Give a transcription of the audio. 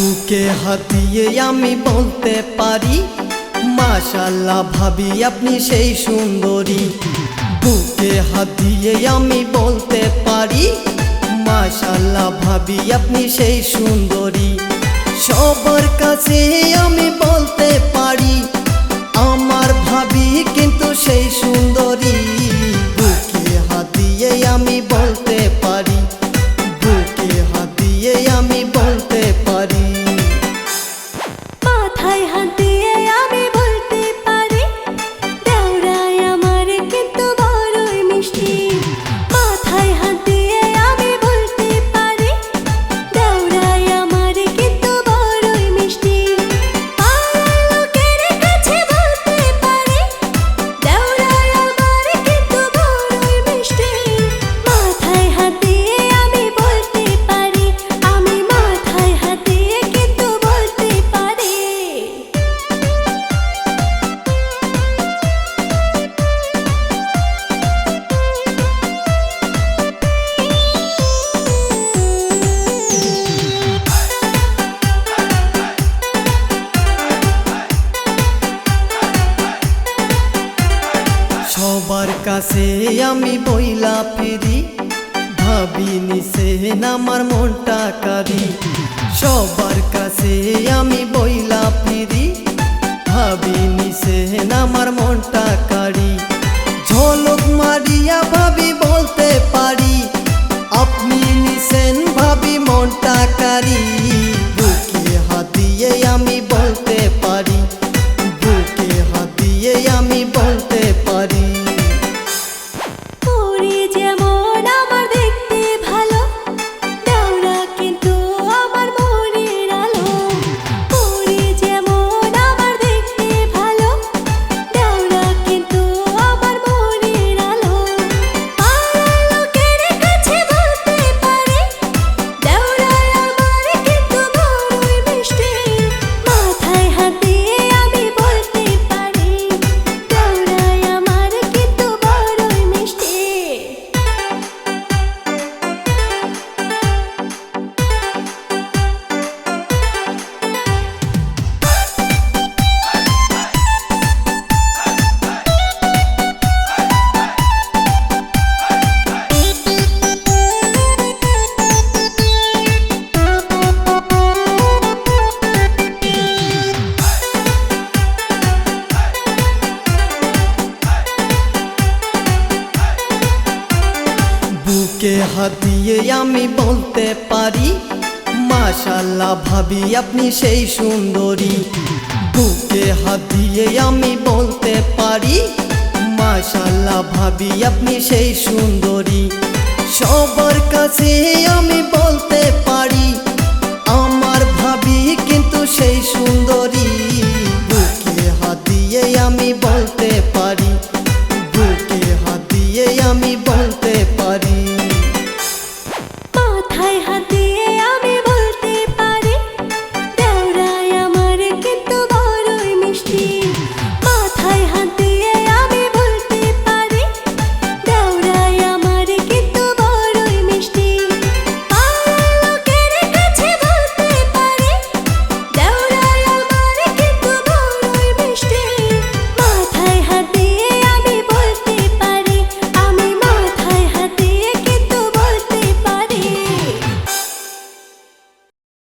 বুকে হাত দিয়ে আমি বলতে পারি মাশাআল্লাহ ভাবি আপনি সেই সুন্দরী। বুকে হাত দিয়ে আমি বলতে পারি মাশাআল্লাহ ভাবি আপনি সেই সুন্দরী। সবার কাছে আমি বলতে পারি আমার ভাবি কিন্তু সেই সুন্দরী। বুকে হাত দিয়ে আমি বলতে পারি, বুকে হাত দিয়ে আমি বলতে পারি। মাথায় হাত দিয়ে আমি বলতে পারি দেওরাই আমার কিন্তু বড়ই মিষ্টি। মাথায় হাত দিয়ে আমি বলতে পারি দেওরাই আমার কিন্তু বড়ই মিষ্টি। পাড়ার লোকের কাছে বলতে পারি দেওরাই আমার কিন্তু বড়ই মিষ্টি। মাথায় হাত দিয়ে আমি বলতে পারি, আমি মাথায় হাত দিয়ে কিন্তু বলতে পারি। সবার কাছে আমি বইলা ফিরি ভাবি নিছেন আমার মনটা কারি। সবার কাছে আমি বইলা ফিরি ভাবি নিছেন আমার মনটা কারি। ঝলক মারিয়া ভাবি বলতে পারি আপনি নিছেন ভাবি মনটা কারি। বুকে হাত দিয়ে আমি বলতে পারি, বুকে হাত দিয়ে আমি বলতে পারি। পরি যেমন আমার দেখতে ভালো দেওরা কিন্তু আমার মনের আলো। পরি যেমন আমার দেখতে ভালো দেওরা কিন্তু আমার মনের আলো। পাড়ার লোকের কাছে বলতে পারি দেওরাই আমার কিন্তু বড়ই মিষ্টি। মাথায় হাত দিয়ে আমি বলতে পারি দেওরাই আমার কিন্তু বড়ই মিষ্টি। বুকে হাত দিয়ে আমি বলতে পারি মাশাআল্লাহ ভাবি আপনি সেই সুন্দরী। বুকে হাত দিয়ে আমি বলতে পারি মাশাআল্লাহ ভাবি আপনি সেই সুন্দরী। সবার কাছে আমি বলতে পারি